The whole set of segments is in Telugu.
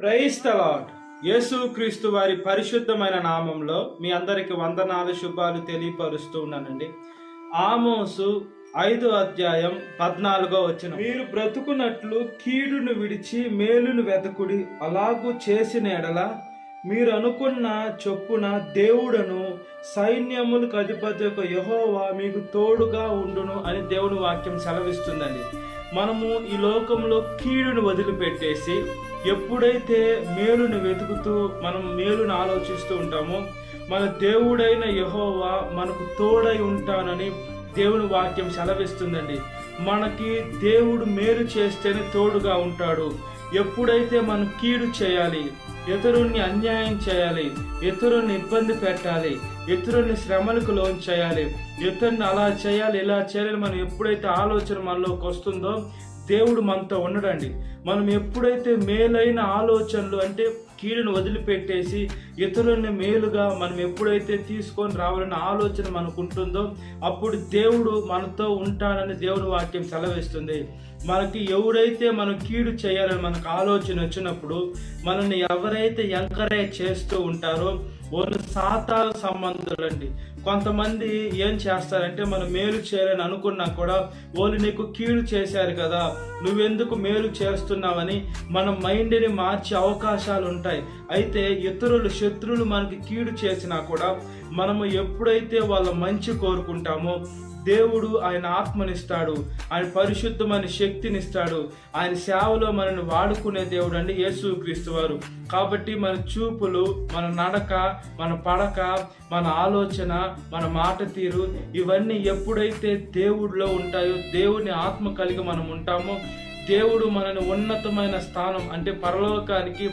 Praise the lord. యేసు క్రీస్తు వారి పరిశుద్ధమైన నామంలో మీ అందరికి వందనాలు శుభాలు తెలియపరుస్తూ ఉన్నానండి. ఆమోసు 5:14 మీరు బ్రతుకున్నట్లు కీడును విడిచి మేలును వెతకుడి, అలాగూ చేసిన ఎడల మీరు అనుకున్న చొప్పున దేవుడను సైన్యములకు అధిపతి యెహోవా మీకు తోడుగా ఉండును అని దేవుని వాక్యం సెలవిస్తుందండి. మనము ఈ లోకంలో కీడును వదిలిపెట్టేసి ఎప్పుడైతే మేలును వెతుకుతూ మనం మేలును ఆలోచిస్తూ ఉంటామో మన దేవుడైన యెహోవా మనకు తోడై ఉంటానని దేవుని వాక్యం సెలవిస్తుందండి. మనకి దేవుడు మేలు చేస్తేనే తోడుగా ఉంటాడు. ఎప్పుడైతే మనం కీడు చేయాలి, ఇతరుల్ని అన్యాయం చేయాలి, ఇతరుల్ని ఇబ్బంది పెట్టాలి, ఇతరుల్ని శ్రమలకు లోన్ చేయాలి, ఇతరుని అలా చేయాలి ఇలా చేయాలి మనం ఎప్పుడైతే ఆలోచన మనలోకి వస్తుందో దేవుడు మనతో ఉండడండి. మనం ఎప్పుడైతే మేలైన ఆలోచనలు అంటే కీడును వదిలిపెట్టేసి ఇతరులని మేలుగా మనం ఎప్పుడైతే తీసుకొని రావాలన్న ఆలోచన మనకు ఉంటుందో అప్పుడు దేవుడు మనతో ఉంటానని దేవుని వాక్యం సెలవిస్తుంది. మనకి ఎవరైతే మనం కీడు చేయాలని మనకు ఆలోచన వచ్చినప్పుడు మనల్ని ఎవరైతే ఎంకరేజ్ చేస్తూ ఉంటారో వాళ్ళు సాతాను సంబంధులండి. కొంతమంది ఏం చేస్తారంటే మనం మేలు చేయాలని అనుకున్నా కూడా వాళ్ళు నీకు కీడు చేశారు కదా, నువ్వెందుకు మేలు చేస్తున్నావని మన మైండ్ని మార్చే అవకాశాలు ఉంటాయి. అయితే ఇతరులు శత్రువులు మనకి కీడు చేసినా కూడా మనము ఎప్పుడైతే వాళ్ళ మంచి కోరుకుంటామో దేవుడు ఆయన ఆత్మనిస్తాడు, ఆయన పరిశుద్ధమైన శక్తినిస్తాడు. ఆయన సేవలో మనల్ని వాడుకునే దేవుడు అండి యేసుక్రీస్తు వారు. కాబట్టి మన చూపులు, మన నడక, మన పడక, మన ఆలోచన, మన మాట తీరు ఇవన్నీ ఎప్పుడైతే దేవుడిలో ఉంటాయో, దేవుని ఆత్మ కలిగి మనం ఉంటామో దేవుడు మనని ఉన్నతమైన స్థానం అంటే పరలోకానికి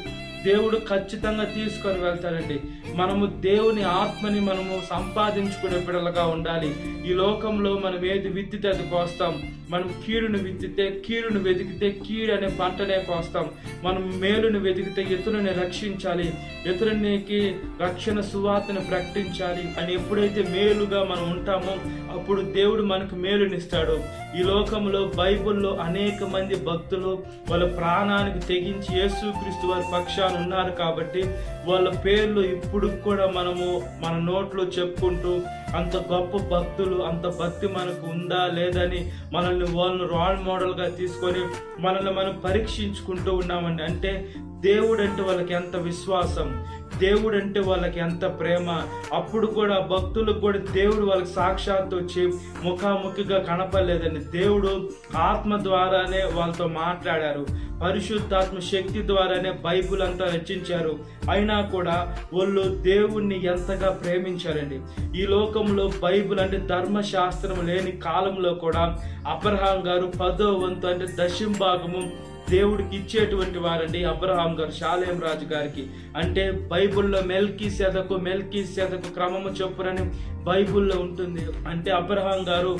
దేవుడు ఖచ్చితంగా తీసుకొని వెళ్తాడండి. మనము దేవుని ఆత్మని మనము సంపాదించుకునే బిడ్డలుగా ఉండాలి. ఈ లోకంలో మనం ఏది విత్తితే అది కోస్తాం. మనం కీడును విత్తితే కీడును వెతికితే కీడు అనే పంటనే కోస్తాం. మనం మేలును వెతికితే ఇతరుని రక్షించాలి, ఇతరునికి రక్షణ సువార్తను ప్రకటించాలి అని ఎప్పుడైతే మేలుగా మనం ఉంటామో అప్పుడు దేవుడు మనకు మేలునిస్తాడు. ఈ లోకంలో బైబిల్లో అనేక మంది భక్తులు వాళ్ళ ప్రాణానికి తెగించి యేసుక్రీస్తు వారి పక్షాన ఉన్నారు కాబట్టి వాళ్ళ పేర్లు ఇప్పుడు కూడా మనము మన నోట్లో చెప్పుకుంటూ అంత గొప్ప భక్తులు, అంత భక్తి మనకు ఉందా లేదని వాళ్ళని రోల్ మోడల్గా తీసుకొని మనల్ని మనం పరీక్షించుకుంటూ ఉన్నామండి. అంటే దేవుడు అంటే వాళ్ళకి ఎంత విశ్వాసం, దేవుడు అంటే వాళ్ళకి ఎంత ప్రేమ. అప్పుడు కూడా భక్తులకు కూడా దేవుడు వాళ్ళకి సాక్షాత్తు వచ్చి ముఖాముఖిగా కనపడలేదండి. దేవుడు ఆత్మ ద్వారానే వాళ్ళతో మాట్లాడారు, పరిశుద్ధాత్మ శక్తి ద్వారానే బైబుల్ అంతా రచించారు. అయినా కూడా వాళ్ళు దేవుణ్ణి ఎంతగా ప్రేమించారండి. ఈ లోకంలో బైబుల్ అంటే ధర్మశాస్త్రం లేని కాలంలో కూడా అబ్రహాం గారు 10వ వంతు అంటే దశంభాగము దేవుడికి ఇచ్చేటువంటి వారండి అబ్రహాం గారు షాలేం రాజు గారికి. అంటే బైబుల్లో మెల్కీ సెదకు క్రమము చొప్పునని బైబుల్లో ఉంటుంది. అంటే అబ్రహాం గారు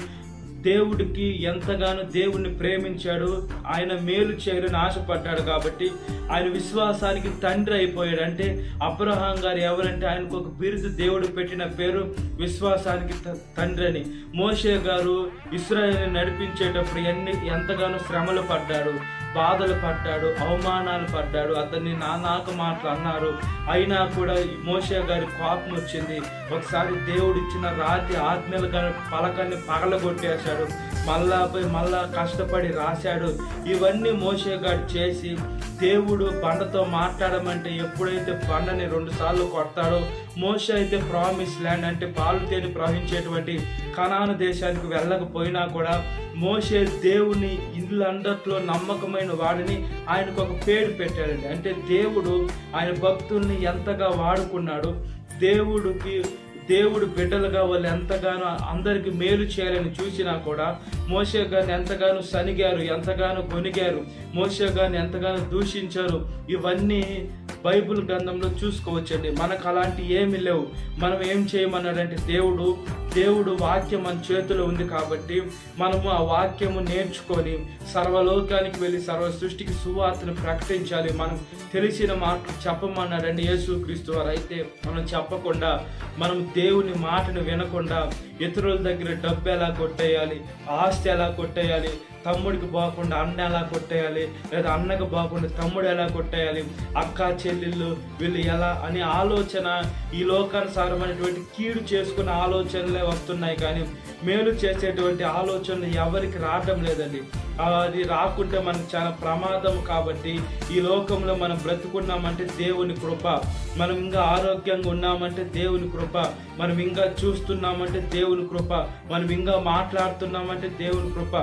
దేవుడికి ఎంతగానో దేవుణ్ణి ప్రేమించాడు, ఆయన మేలు చేయాలని ఆశపడ్డాడు కాబట్టి ఆయన విశ్వాసానికి తండ్రి అయిపోయాడు. అంటే అబ్రహాం గారు ఎవరంటే ఆయనకు ఒక బిరుదు దేవుడు పెట్టిన పేరు విశ్వాసానికి తండ్రి అని. మోషే గారు ఇశ్రాయేలుని నడిపించేటప్పుడు ఎంతగానో శ్రమలు పడ్డాడు, బాధలు పడ్డాడు, అవమానాలు పడ్డాడు, అతన్ని నానాక మాటలు అన్నారు. అయినా కూడా మోషే గారి కోపం వచ్చింది. ఒకసారి దేవుడు ఇచ్చిన రాతి ఆజ్ఞల పలకాన్ని పగలగొట్టేశాడు, మళ్ళా కష్టపడి రాశాడు. ఇవన్నీ మోషే గారు చేసి దేవుడు బండతో మాట్లాడమంటే ఎప్పుడైతే బండని 2 సార్లు కొడతాడో మోషే అయితే ప్రామిస్ ల్యాండ్ అంటే పాలు తేనె ప్రవహించేటువంటి కనాను దేశానికి వెళ్ళకపోయినా కూడా మోషే దేవుని ఇల్లందట్లో నమ్మకమైన వాడిని ఆయనకు ఒక పేరు పెట్టాడండి. అంటే దేవుడు ఆయన భక్తుల్ని ఎంతగా వాడుకున్నాడు. దేవుడు బిడ్డలుగా వాళ్ళు ఎంతగానో అందరికి మేలు చేయాలని చూసినా కూడా మోషే గారిని ఎంతగానో సనిగారు, ఎంతగానో కొనిగారు, మోషే గారిని ఎంతగానో దూషించారు. ఇవన్నీ బైబిల్ గ్రంథంలో చూసుకోవచ్చండి. మనకు అలాంటి ఏమీ లేవు. మనం ఏం చేయమన్నాడంటే దేవుడు దేవుడు వాక్యం మన చేతిలో ఉంది కాబట్టి మనము ఆ వాక్యము నేర్చుకొని సర్వలోకానికి వెళ్ళి సర్వ సృష్టికి సువార్తను ప్రకటించాలి. మనం తెలిసిన మాటలు చెప్పమన్నాడండి యేసుక్రీస్తు వారు. అయితే మనం చెప్పకుండా, మనం దేవుని మాటను వినకుండా ఇతరుల దగ్గర డబ్బు ఎలా కొట్టేయాలి, ఆస్తి ఎలా కొట్టేయాలి, తమ్ముడికి బాగుండా అన్న ఎలా కొట్టేయాలి, లేదా అన్నకు బాగుండా తమ్ముడు ఎలా కొట్టేయాలి, అక్క చెల్లెళ్ళు వీళ్ళు ఎలా అనే ఆలోచన, ఈ లోకానుసారమైనటువంటి కీడు చేసుకునే ఆలోచనలే వస్తున్నాయి. కానీ మేలు చేసేటువంటి ఆలోచనలు ఎవరికి రావడం లేదండి. అది రాకుంటే మనకు చాలా ప్రమాదం. కాబట్టి ఈ లోకంలో మనం బ్రతుకున్నామంటే దేవుని కృప, మనం ఇంకా ఆరోగ్యంగా ఉన్నామంటే దేవుని కృప, మనం ఇంకా చూస్తున్నామంటే దేవుని కృప, మనం ఇంకా మాట్లాడుతున్నామంటే దేవుని కృప.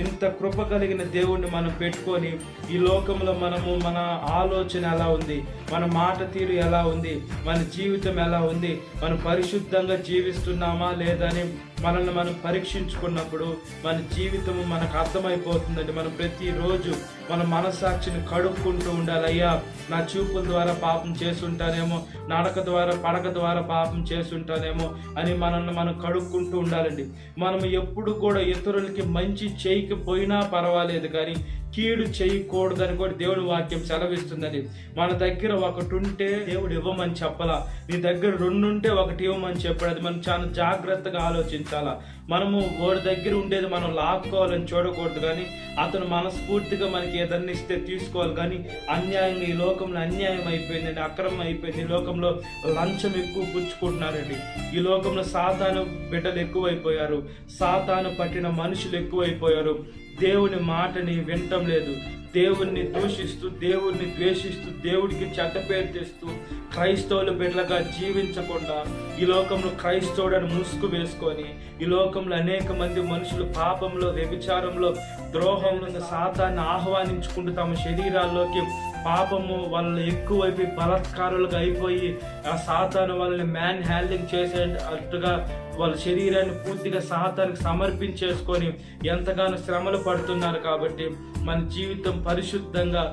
ఇంత కృప కలిగిన దేవుణ్ణి మనం పెట్టుకొని ఈ లోకంలో మనము మన ఆలోచన ఎలా ఉంది, మన మాట తీరు ఎలా ఉంది, మన జీవితం ఎలా ఉంది, మనం పరిశుద్ధంగా జీవిస్తున్నామా లేదని మనల్ని మనం పరీక్షించుకున్నప్పుడు మన జీవితము మనకు అర్థమైపోతుందండి. మనం ప్రతిరోజు మన మనస్సాక్షిని కడుక్కుంటూ ఉండాలి. అయ్యా, నా చూపుల ద్వారా పాపం చేస్తుంటానేమో, నడక ద్వారా పడక ద్వారా పాపం చేస్తుంటానేమో అని మనల్ని మనం కడుక్కుంటూ ఉండాలండి. మనం ఎప్పుడు కూడా ఇతరులకి మంచి చేయకపోయినా పర్వాలేదు, కానీ కీడు చేయకూడదని కూడా దేవుడి వాక్యం సెలవిస్తుందని. మన దగ్గర ఒకటి ఉంటే దేవుడు ఇవ్వమని చెప్పాలా, నీ దగ్గర రెండు ఉంటే ఒకటి ఇవ్వమని చెప్పాడు. అది మనం చాలా జాగ్రత్తగా ఆలోచించాలా. మనము వాడి దగ్గర ఉండేది మనం లాక్కోవాలని చూడకూడదు, కానీ అతను మనస్ఫూర్తిగా మనకి ఏదన్నా ఇస్తే తీసుకోవాలి. కానీ అన్యాయంగా ఈ లోకంలో అన్యాయం అయిపోయిందండి, అక్రమం అయిపోయింది. ఈ లోకంలో లంచం ఎక్కువ పుచ్చుకుంటున్నారండి. ఈ లోకంలో సాతాను బిడ్డలు ఎక్కువైపోయారు, సాతాను పట్టిన మనుషులు ఎక్కువైపోయారు. దేవుని మాటని వినటం లేదు, దేవుణ్ణి దూషిస్తూ, దేవుణ్ణి ద్వేషిస్తూ, దేవుడికి చెడ్డ పేరు తెస్తూ, క్రైస్తవుల బిడ్డలుగా జీవించకుండా ఈ లోకంలో క్రైస్తవుడని ముసుగు వేసుకొని ఈ లోకంలో అనేక మంది మనుషులు పాపంలో, వ్యభిచారంలో, ద్రోహంలో సాతాన్ని ఆహ్వానించుకుంటూ తమ శరీరాల్లోకి పాపము వాళ్ళని ఎక్కువైపోయి బలాత్కారులుగా అయిపోయి ఆ సాతాను వాళ్ళని మ్యాన్ హ్యాండ్లింగ్ చేసేటట్టుగా వాళ్ళ శరీరాన్ని పూర్తిగా సాతానికి సమర్పించేసుకొని ఎంతగానో శ్రమలు పడుతున్నారు. కాబట్టి మన జీవితం పరిశుద్ధంగా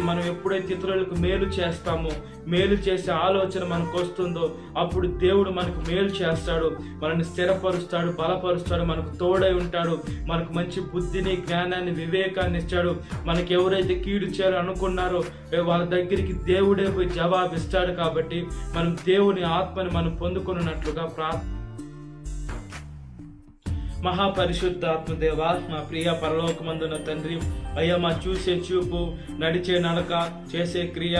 మనం ఎప్పుడైతే ఇతరులకు మేలు చేస్తామో, మేలు చేసే ఆలోచన మనకు వస్తుందో అప్పుడు దేవుడు మనకు మేలు చేస్తాడు, మనల్ని స్థిరపరుస్తాడు, బలపరుస్తాడు, మనకు తోడై ఉంటాడు, మనకు మంచి బుద్ధిని, జ్ఞానాన్ని, వివేకాన్ని ఇస్తాడు. మనకి ఎవరైతే కీడు చేయాలని అనుకున్నారో వాళ్ళ దగ్గరికి దేవుడే పోయి జవాబిస్తాడు. కాబట్టి మనం దేవుని ఆత్మని మనం పొందుకున్నట్లుగా మహాపరిశుద్ధాత్మదేవ, మా ప్రియ పరలోకమందున తండ్రి, అయ్యా, మా చూసే చూపు, నడిచే నడక, చేసే క్రియ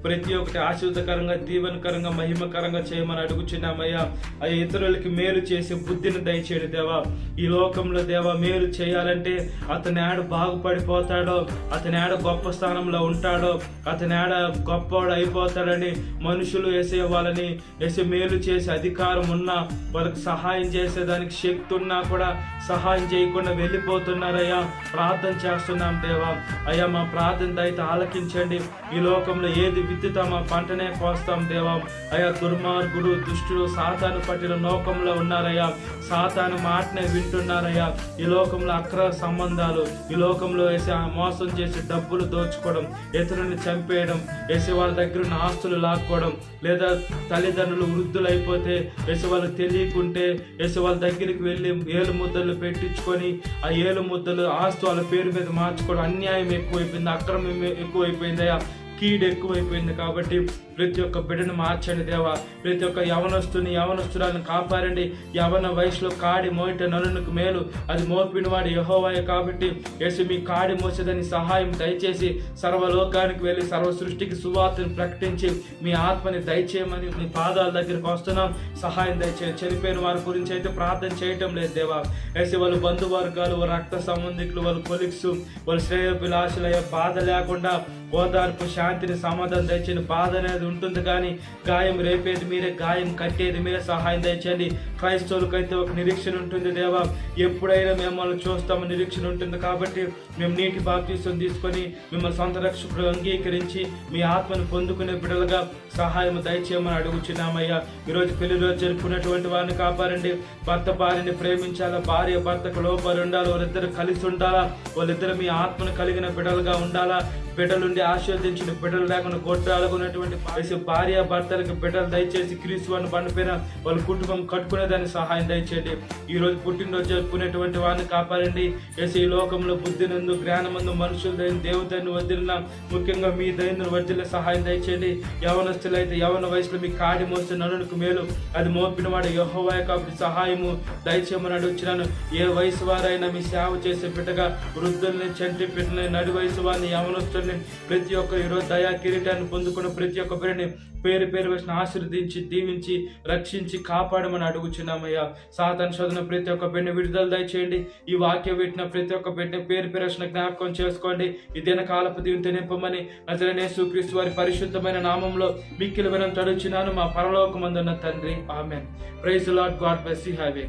ప్రతి ఒక్కటి ఆశీర్వదకరంగా, దీవెనకరంగా, మహిమకరంగా చేయమని అడుగుచున్నామయ్యా. అయ్యా, ఇతరులకి మేలు చేసే బుద్ధిని దయచేయండి దేవా. ఈ లోకంలో దేవా మేలు చేయాలంటే అతని ఆడ బాగుపడిపోతాడో, అతని ఆడ గొప్ప స్థానంలో ఉంటాడో, అతని ఆడ గొప్పవాడు అయిపోతాడని మనుషులు వేసే వాళ్ళని వేసే మేలు చేసే అధికారం ఉన్నా, వాళ్ళకి సహాయం చేసేదానికి శక్తి ఉన్నా కూడా సహాయం చేయకుండా వెళ్ళిపోతున్నారయ్యా. ప్రార్థన చేస్తున్నాం దేవా. అయ్యా, మా ప్రార్థన దయతో ఆలకించండి. ఈ లోకంలో ఏది విత్తుతామా పంటనే కోస్తాం దేవా. అయ్యా, దుర్మార్గుడు, దుష్టుడు, సాతాను పట్టిన లోకంలో ఉన్నారయ్యా. సాతాను మాటనే వింటున్నారయ్యా. ఈ లోకంలో అక్రమ సంబంధాలు, ఈ లోకంలో వేసి మోసం చేసి డబ్బులు దోచుకోవడం, ఇతరులను చంపేయడం, వేసి వాళ్ళ దగ్గర ఉన్న ఆస్తులు లాక్కోవడం, లేదా తల్లిదండ్రులు వృద్ధులు అయిపోతే వేసి వాళ్ళకి తెలియకుంటే వేసి వాళ్ళ దగ్గరికి వెళ్ళి ఏలు ముద్దలు పెట్టించుకొని ఆ ఏలు ముద్దలు ఆస్తు వాళ్ళ పేరు మీద మార్చుకోవడం, అన్యాయం ఎక్కువైపోయింది, అక్రమం ఎక్కువైపోయిందయ్యా, కీడు ఎక్కువైపోయింది. కాబట్టి ప్రతి ఒక్క బిడ్డను మార్చండి దేవా. ప్రతి ఒక్క యవనస్తురాలను కాపాడండి. యవన వయసులో కాడి మోయట నరునికి మేలు, అది మోపిన వాడు యెహోవాయే. కాబట్టి యేసు మీ కాడి మోసేదని సహాయం దయచేసి సర్వలోకానికి వెళ్ళి సర్వ సృష్టికి సువార్తను ప్రకటించి మీ ఆత్మని దయచేయమని మీ పాదాల దగ్గరికి వస్తున్నాం. సహాయం దయచేయండి. చనిపోయిన వారి గురించి అయితే ప్రార్థన చేయటం లేదు దేవా. యేసు వాళ్ళ బంధువర్గాలు, వాళ్ళ రక్త సంబంధికులు, వాళ్ళ కొలిక్స్, వాళ్ళ శ్రేయోభిలాషులయ్యే బాధ లేకుండా ఓదార్పు, శాంతిని, సమాధానం దయచేయండి. బాధ అనేది ఉంటుంది కానీ గాయం రేపేది మీరే, గాయం కట్టేది మీరే. సహాయం దయచేయండి. క్రైస్తవులకైతే ఒక నిరీక్షణ ఉంటుంది దేవా. ఎప్పుడైనా మిమ్మల్ని చూస్తాము నిరీక్షణ ఉంటుంది. కాబట్టి మేము నీటి బాప్తీసం తీసుకొని మిమ్మల్ని సొంత రక్షకుడు అంగీకరించి మీ ఆత్మను పొందుకునే బిడ్డలుగా సహాయం దయచేయమని అడుగుచున్నామయ్యా. ఈరోజు పెళ్లి రోజు జరుపుకున్నటువంటి వారిని కాపాడండి. భర్త భార్యని ప్రేమించాలా, భార్య భర్తకు లోబడి ఉండాలి, వాళ్ళిద్దరు కలిసి ఉండాలా, వాళ్ళిద్దరు మీ ఆత్మను కలిగిన బిడ్డలుగా ఉండాలా. బిడ్డలుండి ఆశీర్వదించిన బిడ్డలు లేకుండా గొడ్రాలుకున్నటువంటి యేసు భార్య భర్తలకు బిడ్డలు దయచేసి క్రీస్తు వారిని బండిపైన వాళ్ళ కుటుంబం కట్టుకునేదాన్ని సహాయం దయచేయండి. ఈ రోజు పుట్టినరోజు జరుపుకునేటువంటి వారిని కాపాడండి. యేసు ఈ లోకంలో బుద్ధినందు జ్ఞానమందు మనుషుల దైన దేవుని వదిలిన ముఖ్యంగా మీ దైన వదిలిన సహాయం దయచేయండి. యవనస్తులైతే యవన వయసులో మీ కాడి మోస్తే నరునికి మేలు అది మోపిన వాడు యెహోవా కాబట్టి సహాయము దయచేయమని అడుగుచున్నాను. ఏ వయసు వారైనా మీ సేవ చేసే బిడ్డగా వృద్ధుల్ని చంటి బిడ్డని నడి వయసు వారిని యవనస్తుల్ని ప్రతి ఒక్క ఈరోజు దయా కిరీటాన్ని పొందుకున్న ప్రతి ఒక్క బిడ్డని పేరు పేరు వేసిన ఆశీర్వదించి దీవించి రక్షించి కాపాడమని అడుగుచున్నామయ్యా. సాతాను శోధన ప్రతి ఒక్క బిడ్డని విడుదల దయచేయండి. ఈ వాక్యం పెట్టిన ప్రతి ఒక్క బిడ్డని పేరు పేరు వేసిన జ్ఞాపకం చేసుకోండి. ఈ దినకాలపు దీవితో నింపమని నజరేయుడైన యేసుక్రీస్తు వారి పరిశుద్ధమైన నామంలో మిక్కిలి వినయం అడుగుచున్నాను మా పరలోకమందున్న తండ్రి. ఆమేన్. Praise the Lord. God bless you. Have A